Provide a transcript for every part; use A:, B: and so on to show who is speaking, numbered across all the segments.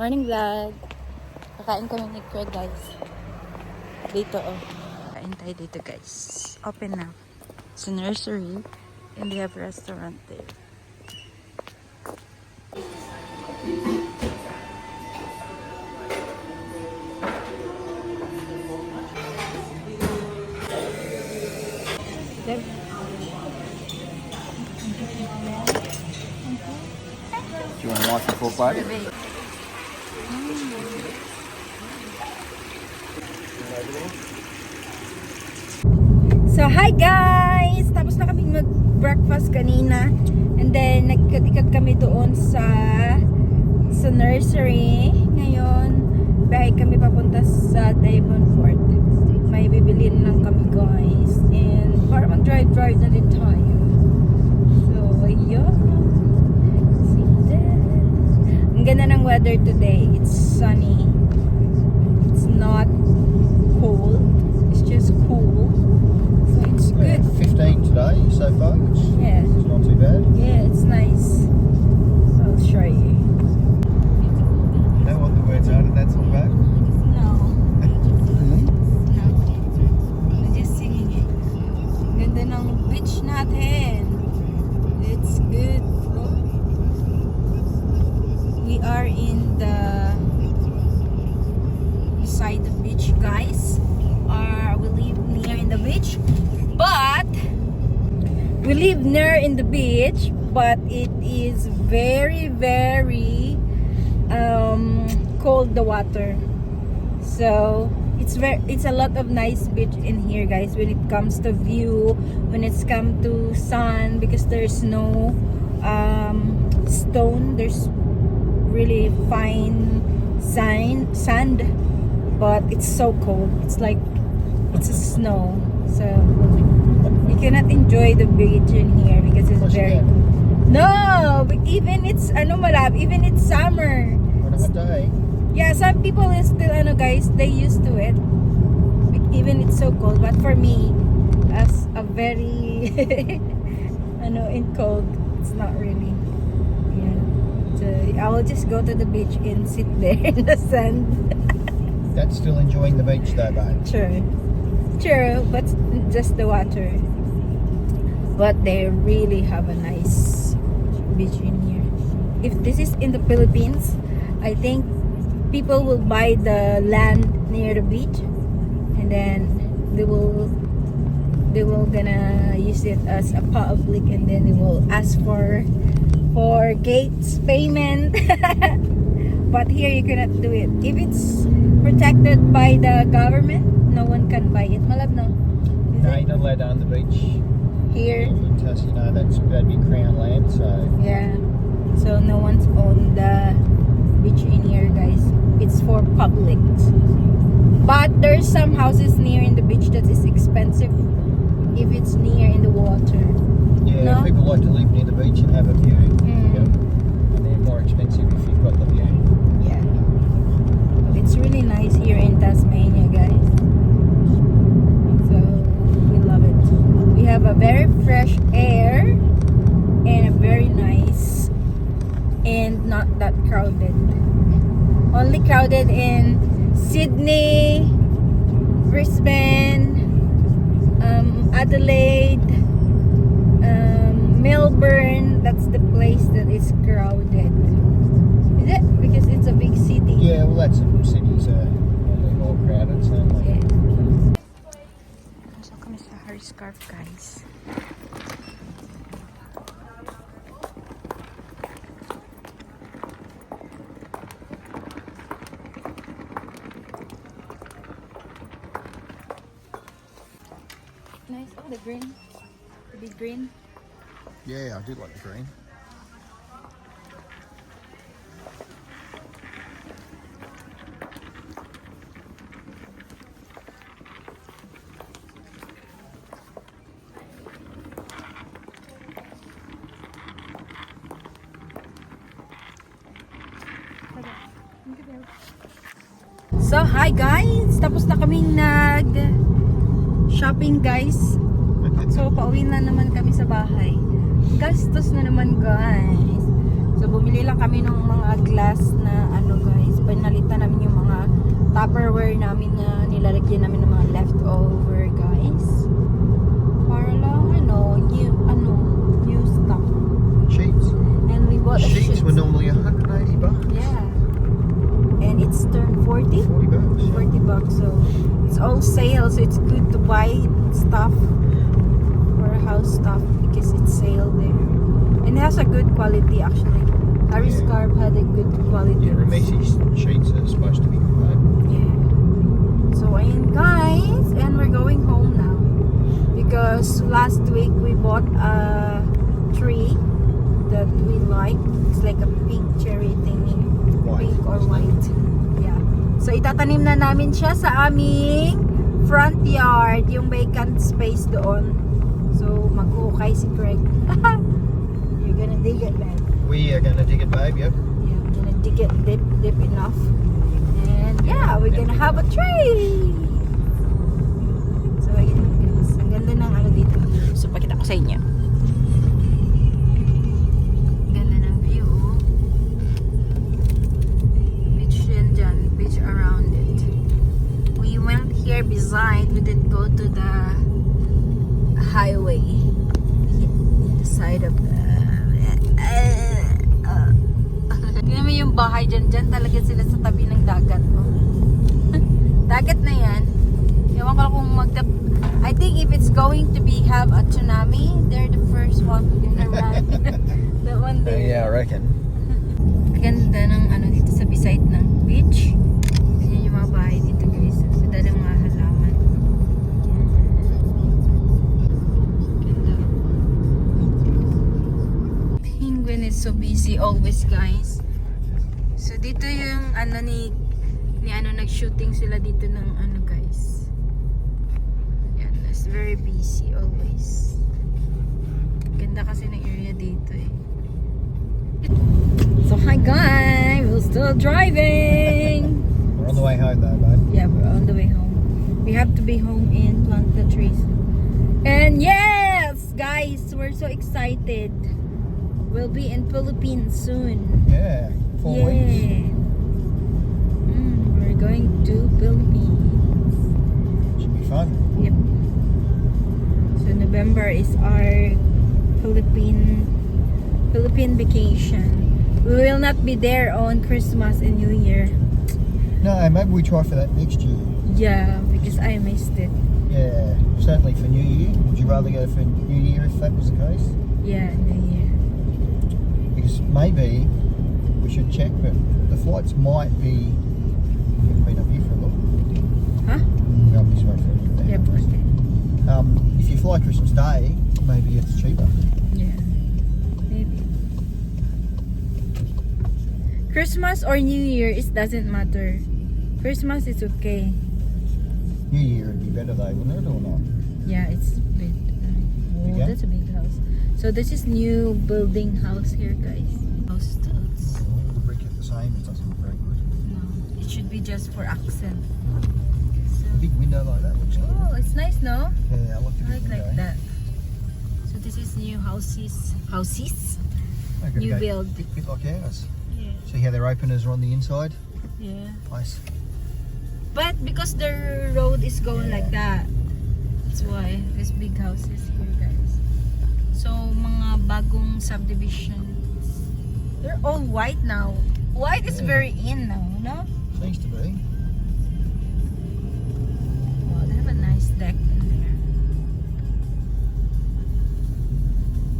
A: Morning vlog. Kakain kami ni Craig, guys. Dito, oh. Kain tayo dito, guys. Open na. It's a nursery. And they have a restaurant there. There.
B: Do you want to like the full plate?
A: So, hi guys! Tapos na kaming mag-breakfast kanina. And then, nagkikot kami doon sa nursery. Ngayon, bahay kami papunta sa Devonport. May bibilin lang kami, guys. And, para mag-drive na din tayo. So, ayun. See that? Ang ganda ng weather today. It's sunny. It's not cold. It's just cool. So, it's good.
B: 15 today so far, which
A: Yeah.
B: is not too bad.
A: Yeah, it's nice. I'll show you.
B: You know what the words are to that song, babe?
A: No. No. I'm just singing it. Ganda ng beach natin. It's good. We are in the beside the beach, guys. We live near in the beach, but we live near in the beach, but it is very, very cold, the water. So it's a lot of nice beach in here, guys, when it comes to view, when it's come to sun, because there's no stone, there's really fine sand, but it's so cold. It's like it's a snow, so you cannot enjoy the beach in here because it's very cold. No, but even it's even it's summer.
B: On a hot day.
A: Yeah, some people is still guys, they used to it. Even it's so cold, but for me, as a very in cold, it's not really. Yeah. So I will just go to the beach and sit there in the sand.
B: That's still enjoying the beach though, babe.
A: True, but just the water. But they really have a nice beach in here. If this is in the Philippines, I think people will buy the land near the beach, and then they will gonna use it as a public, and then they will ask for gates payment. But here you cannot do it. If it's protected by the government, no one can buy it. Malab, no?
B: No, you're not allowed to own the beach.
A: Here?
B: Because, that'd be crown land, so...
A: Yeah. So no one's owned the beach in here, guys. It's for public. But there's some houses near in the beach that is expensive if it's near in the water.
B: Yeah,
A: No?
B: people like to live near the beach and have a view.
A: Mm.
B: Yep. And they're more expensive if you've got the view.
A: Yeah. But it's really nice here in Tasmania, guys. So we love it. We have a very fresh air and a very nice and not that crowded. Only crowded in Sydney, Brisbane, Adelaide, Melbourne. That's the place that is crowded. Is it? Because it's a big city.
B: Yeah, well, that's some cities are more crowded, certainly.
A: Yeah. So kami sa Harry Scarf, guys. Nice. Oh, the green. The big green.
B: Yeah, I do like the green.
A: So, hi guys! Tapos na kaming shopping, guys. So, pauwi na naman kami sa bahay. Gastos na naman, guys. So, So bumili lang kami ng mga glass na ano guys, pinalitan namin yung mga Tupperware namin na nilalagyan namin ng mga leftover guys. Para lang new stock.
B: Sheets.
A: And we bought a
B: Sheets
A: sheet.
B: were normally $180.
A: Yeah. And it's turned 40.
B: $40.
A: $40, so it's all sale, so it's good to buy stuff for house stuff because it's sale there, and it has a good quality actually. Harry
B: Yeah.
A: Scarf had a good quality.
B: Yeah, Ramesi's sheets are supposed to be good, though.
A: Yeah. So ayun guys, and we're going home now because last week we bought a tree that we like. It's like a pink cherry thingy.
B: White,
A: Pink or
B: isn't it?
A: white. Yeah. So itatanim na namin siya sa aming front yard, yung vacant space doon. So mag-ukay si Craig. You're gonna dig it, babe.
B: We are going to dig it, babe, yep.
A: Yeah, we're gonna dig it deep enough. And yeah, we're gonna have a tree. So ayun guys, ang ganda ng ano dito. So pakita ko sa inyo. Ganda ng view. Beach yan dyan, beach around it. We went here beside, we didn't go to the highway. The side of the tingnan mo yung bahay dyan talaga sila sa tabi ng dagat. Dagat na yan. Ewan ko lang kung I think if it's going to be have a tsunami, they're the first one gonna run. That one there.
B: Yeah, I reckon.
A: Ganda ng ano dito sa beside ng beach. Ganyan yung mga bahay dito guys. Ganda ng mga halaman. Ganda. Penguin is so busy always guys. So dito yung ano ni ano nag-shooting sila dito ng ano guys. Yan, it's very busy always. Ganda kasi ng area dito eh. So hi guys, we're still driving.
B: We're on the way home, though, babe.
A: Yeah, we're on the way home. We have to be home and plant the trees. And yes, guys, we're so excited. We'll be in Philippines soon.
B: Yeah, 4 weeks.
A: We're going to Philippines.
B: Should be fun.
A: Yep. So November is our Philippine vacation. We will not be there on Christmas and New Year.
B: No, maybe we try for that next year.
A: Yeah, because I missed it.
B: Yeah, certainly for New Year. Would you rather go for New Year if that was the case?
A: Yeah, New Year.
B: Because maybe we should check, but the flights might be. We've been up here for a look.
A: Huh?
B: We're up this way for a look.
A: Yep. Okay.
B: If you fly Christmas Day, maybe it's cheaper.
A: Yeah. Maybe. Christmas or New Year, it doesn't matter. Christmas is okay.
B: New Year would be better though, wouldn't it, or not?
A: Yeah, it's big. Oh,
B: Bigger?
A: that's a big house. So this is new building house here, guys. House styles.
B: All the brick at the same, it doesn't look very good.
A: No, it should be just for accent.
B: A big window like that looks good.
A: Oh, it's nice, no?
B: Yeah, I like the
A: I
B: big
A: like
B: window.
A: that. So this is new houses. Houses?
B: Oh, gotta
A: New
B: go
A: build.
B: a bit like ours.
A: Yeah.
B: See how their openers are on the inside?
A: Yeah.
B: Nice.
A: But because the road is going like that, that's why there's big houses here, guys. So mga bagong subdivisions, they're all white now. White is
B: Yeah.
A: very in now, no?
B: Seems to be.
A: Oh, they have a nice deck in there.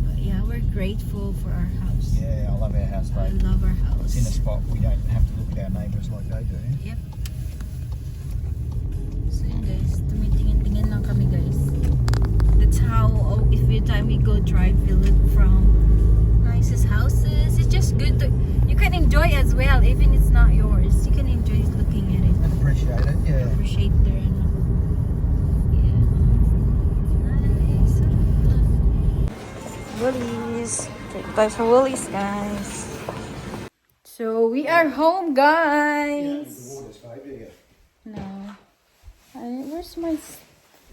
A: But yeah, we're grateful for our house.
B: Yeah, I love our house,
A: I
B: mate.
A: love our house.
B: It's in a spot we don't have to look at our neighbours like they do.
A: Yep. So yun guys, tumitingin-tingin lang kami guys. That's how, every time we go drive, we look from nicest houses. It's just good to, you can enjoy as well, even it's not yours. You can enjoy looking at it.
B: And appreciate it, yeah.
A: Appreciate their, yeah. Nice. Woolies. Take time for Woolies, guys. So we are home, guys. No. Where's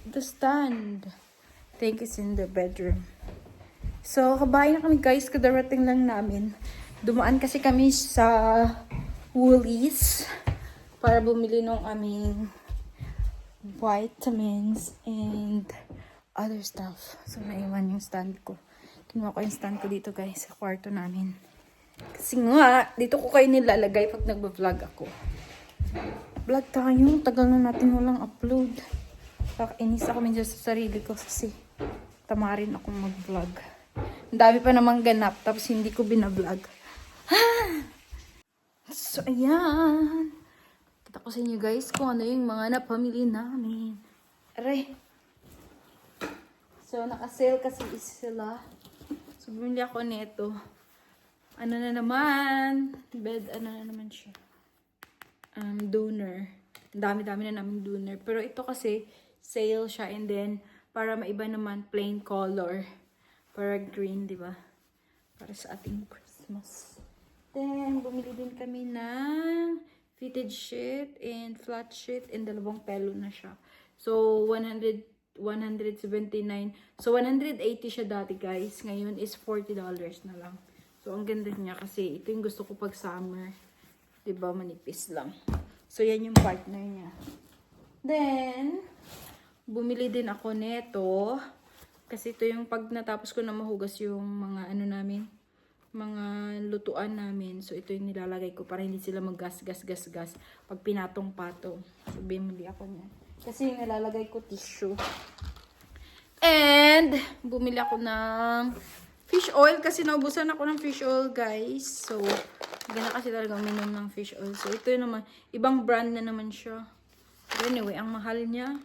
A: the stand? I think it's in the bedroom. So, kabayan na kami guys. Kadarating lang namin. Dumaan kasi kami sa Woolies para bumili ng aming vitamins and other stuff. So, naiwan yung stand ko. Kinuha ko yung stand ko dito guys sa kwarto namin. Kasi nga, dito ko kayo nilalagay pag nagba-vlog ako. Vlog tayo. Tagal na natin walang upload. Inis ako medyo sa sarili ko kasi tamarin akong mag-vlog. Ang dami pa namang ganap tapos hindi ko binablog. So, ayan. Kita ko sa inyo guys kung ano yung mga napamili namin. Aray. So, naka-sale kasi sila. So, bumili ako nito. Ano na naman? Bed, ano na naman siya? Donor. Dami-dami na namin donor. Pero ito kasi, sale siya. And then, para maiba naman, plain color. Para green, di ba? Para sa ating Christmas. Then, bumili din kami ng fitted sheet and flat sheet. And dalawang pelo na siya. So, 179. So, 180 siya dati, guys. Ngayon is $40 na lang. So, ang ganda niya kasi ito yung gusto ko pag summer. Diba? Manipis lang. So, yan yung partner niya. Then, bumili din ako nito. Kasi ito yung pag natapos ko na mahugas yung mga ano namin. Mga lutuan namin. So, ito yung nilalagay ko para hindi sila mag-gas-gas-gas-gas pag pinatong-patong. So, bumili ako niya. Kasi yung nilalagay ko tissue. And, bumili ako ng fish oil kasi naubusan ako ng fish oil, guys. So, ganda kasi talaga uminom ng fish oil. So, ito naman, ibang brand na naman siya. But anyway, ang mahal niya.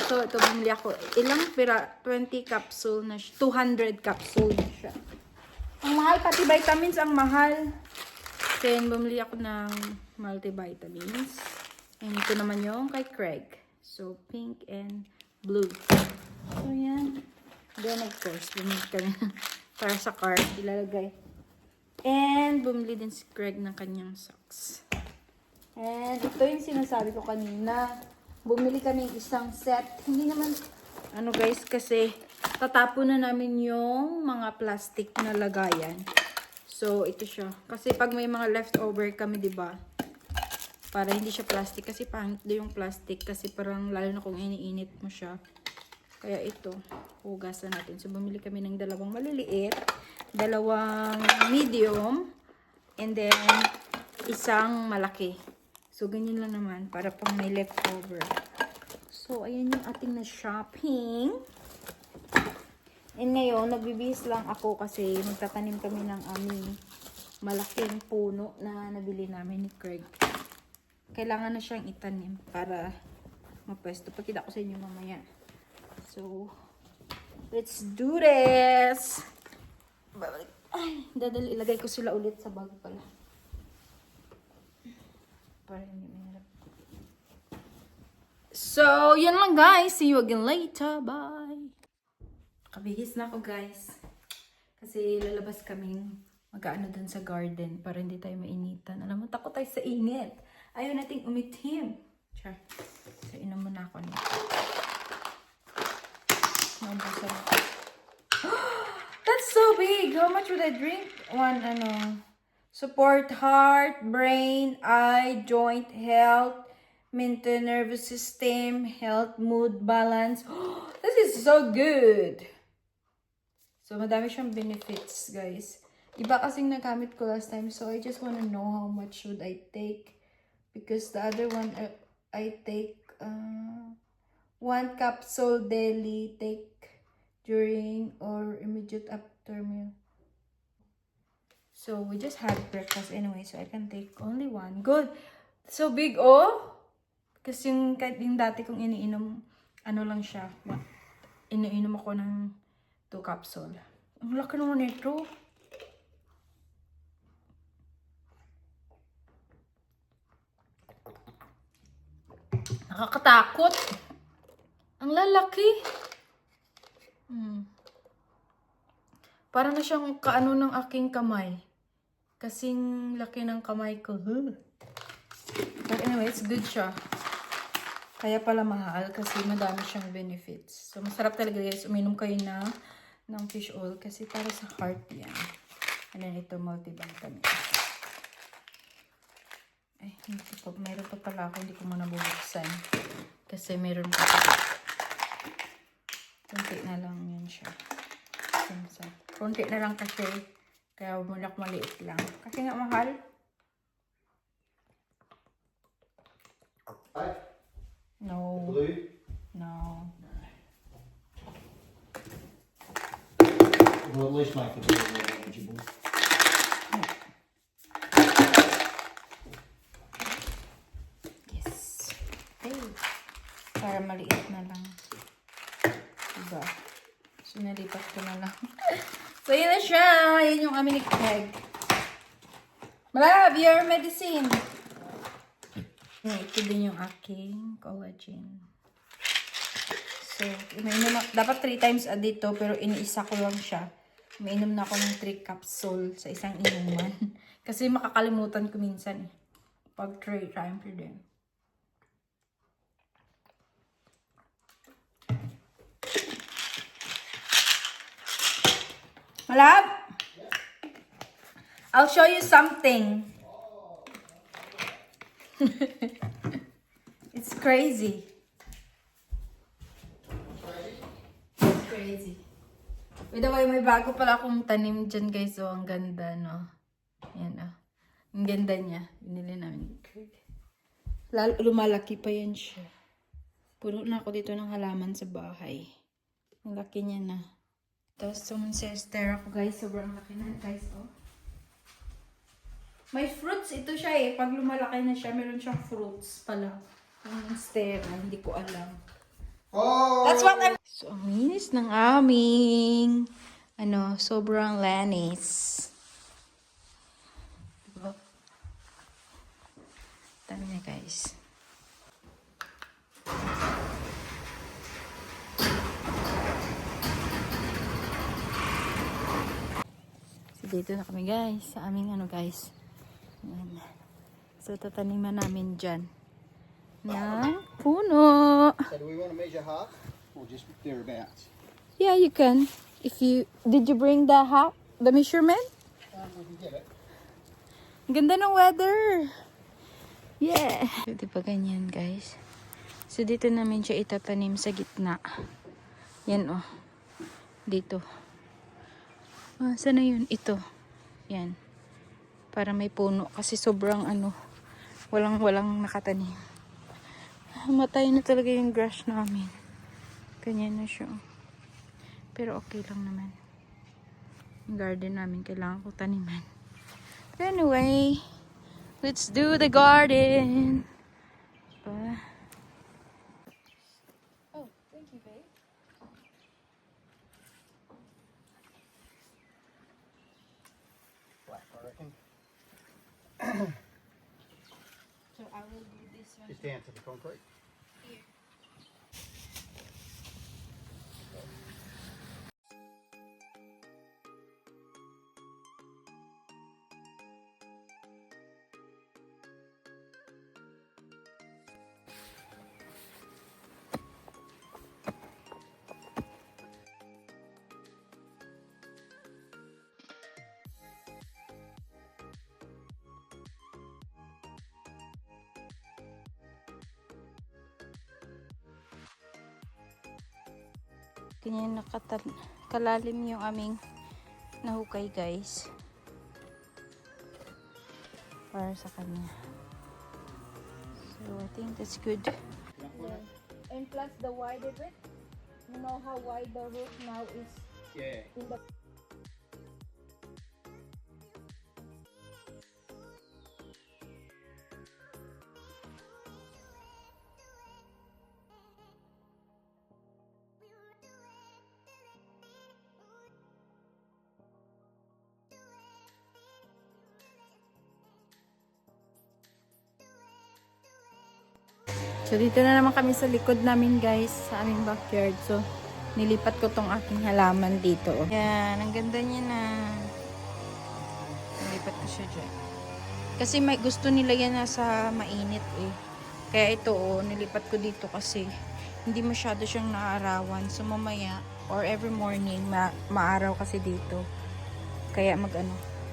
A: So, ito bumili ako. Ilang pira? 20 capsule na siya. 200 capsule na siya. Ang mahal, pati vitamins ang mahal. Then, bumili ako ng multivitamins. And ito naman yung kay Craig. So, pink and blue. So, yan. Then, of course, bumili kami para sa car, ilalagay. And, bumili din si Craig ng kanyang socks. And, ito yung sinasabi ko kanina. Bumili kami isang set. Hindi naman, ano guys, kasi tatapon na namin yung mga plastic na lagayan. So, ito siya. Kasi pag may mga leftover kami, diba? Para hindi siya plastic. Kasi pangit din yung plastic. Kasi parang, lalo na kung iniinit mo siya. Kaya ito, hugasan natin. So, bumili kami ng dalawang maliliit, dalawang medium, and then, isang malaki. So, ganyan lang naman, para pang may leftover. So, ayan yung ating na shopping. And ngayon, nagbibihis lang ako kasi magtatanim kami ng aming malaking puno na nabili namin ni Craig. Kailangan na siyang itanim para mapwesto. Pakita ko sa inyo mamaya. So, let's do this! Ay, ilagay ko sila ulit sa bag pala. Para hindi mahirap. So, yan lang guys. See you again later. Bye! Kabihis na ako guys. Kasi lalabas kaming mag-ano dun sa garden para hindi tayo mainitan. Alam mo, takot tayo sa init. Ayaw nating umitim. Char. So, inom muna ako nito. That's so big. How much would I drink? One, support heart, brain, eye, joint health, maintain nervous system, health, mood, balance. This is so good. So, madami siyang benefits, guys. Iba kasing nagamit ko last time. So, I just want to know how much should I take. Because the other one, I take 1 capsule daily, take during or immediate after meal. So, we just had breakfast anyway, so I can take only 1. Good! So big, oh! Kasi yung dati kong iniinom, ano lang siya, iniinom ako ng 2 capsule. Ang laki naman nito. Nakakatakot! Ang lalaki! Para na siyang kaano ng aking kamay. Kasing laki ng kamay ko. But anyway, it's good siya. Kaya pala mahal kasi madami siyang benefits. So, masarap talaga guys. Uminom kayo ng fish oil kasi para sa heart yan. And nila ito multivitamin. Ay, hindi ko pa. Meron pa pala ako. Hindi ko muna bubuksan. Kasi meron pa. Kunti na lang yan siya. Kunti na lang kasi. Kaya mulak maliit lang. Kasi nga mahal. No.
B: Blue?
A: No.
B: We'll at least make it a little more manageable.
A: Yes. Okay. Para maliit na lang. Diba? So, nalipat ko na lang. So, yun na siya. Yun yung aming egg. Malab, your medicine. Ito din yung aking collagen. So, dapat 3 times a day to, pero iniisa ko lang siya. Umiinom na ako ng 3 capsule sa isang inuman. Kasi makakalimutan ko minsan. Pag 3 times a day. Malab? I'll show you something. It's crazy. It's crazy. By the way, may bago pala akong tanim dyan, guys. So, ang ganda, no? Yan, oh. Ang ganda niya. Binili namin. Lumalaki pa yan siya. Puno na ako dito ng halaman sa bahay. Ang laki niya na. Tapos, sumunsister ako, guys. Sobrang laki na, guys, oh. May fruits ito siya, eh. Pag lumalaki na siya, meron siyang fruits pala. Yung monstera, hindi ko alam.
B: Oh!
A: That's what I'm... So, ang linis ng aming, sobrang lanis. Diba? Dami na, guys. So, dito na kami, guys. Sa aming, guys. Ayan. So, tataniman namin dyan ng puno.
B: So do we want to measure half or just thereabouts?
A: Yeah, you can. Did you bring the measurement?
B: We can get it.
A: Ang ganda ng weather. Yeah. So, di ba ganyan, guys? So, dito namin siya itatanim sa gitna. Yan, oh. Dito. Ah, saan na yun? Ito. Yan. Para may puno. Kasi sobrang, walang nakatanim. Matay na talaga yung grass namin. Ganyan na siya. Pero okay lang naman. Yung garden namin, kailangan ko taniman. But anyway, let's do the garden. Oh, thank you, babe.
B: Black, I reckon.
A: So I will do this one.
B: Just down to the concrete.
A: Ganyan kalalim yung aming nahukay, guys. Para sa kanya. So I think that's good. Yeah. And plus the wide of it. You know how wide the root now is
B: Yeah.
A: in the... So, dito na naman kami sa likod namin, guys, sa aming backyard. So, nilipat ko tong aking halaman dito. Yan, ang ganda niya na. Nilipat ko siya dyan. Kasi gusto nila yan nasa mainit, eh. Kaya ito, nilipat ko dito kasi hindi masyado siyang naarawan. So, mamaya, or every morning, maaraw kasi dito. Kaya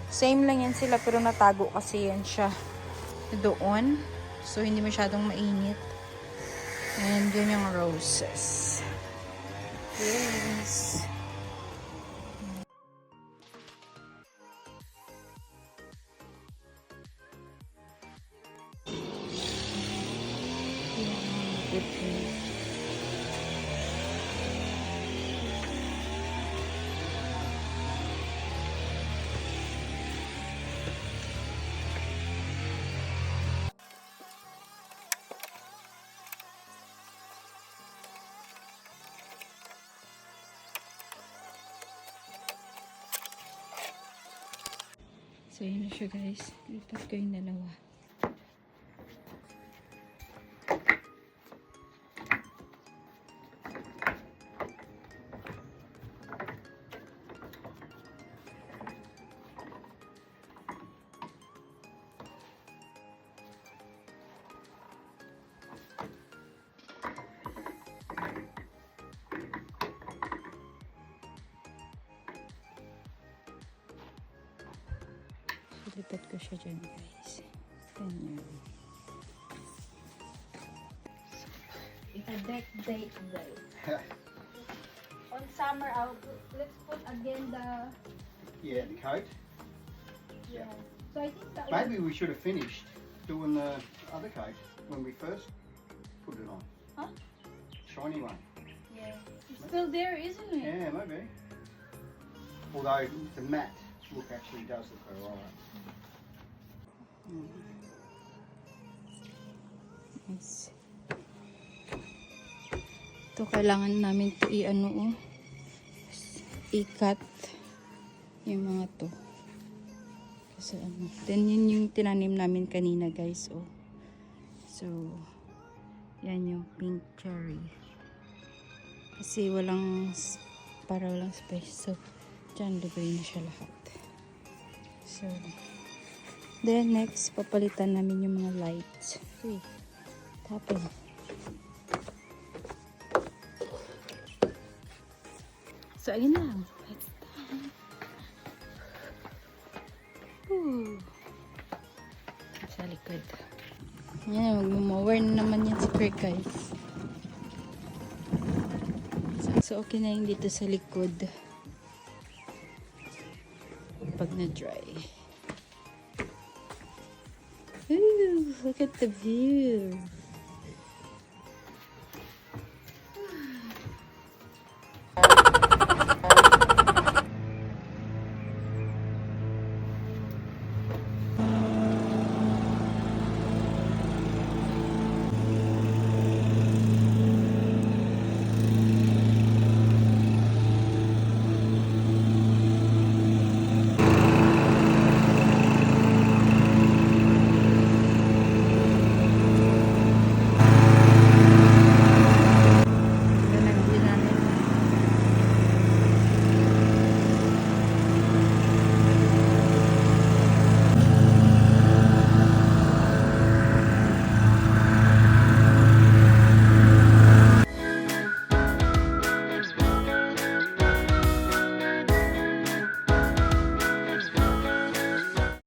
A: Same lang yan sila pero natago kasi yan siya doon. So, hindi masyadong mainit. And yun yung roses. Yes. So, yun na siya guys. Lipat ko yung dalawa. Lipat ko siya dyan guys. Ganyan. It's a deck date day. On summer out, let's put again the...
B: Yeah, the coat.
A: Yeah. So I think that
B: Maybe we should have finished doing the other coat when we first put it on.
A: Huh?
B: Shiny one.
A: Yeah. It's still there, isn't it?
B: Yeah, maybe. Although the matte look actually does look alright.
A: Nice. Ito kailangan namin to i-ano i-cut yung mga to. Kasi ano. Then yun yung tinanim namin kanina guys. Oh. So yan yung pink cherry. Kasi walang space. So dyan lagay na siya lahat. So then next papalitan namin yung mga lights. Uy, tapon. So ayun lang. It's done. Sa likod. Yan, mag-mower na naman yan si Craig guys. So okay na yung dito sa likod. Pag na-dry. Ooh, look at the view.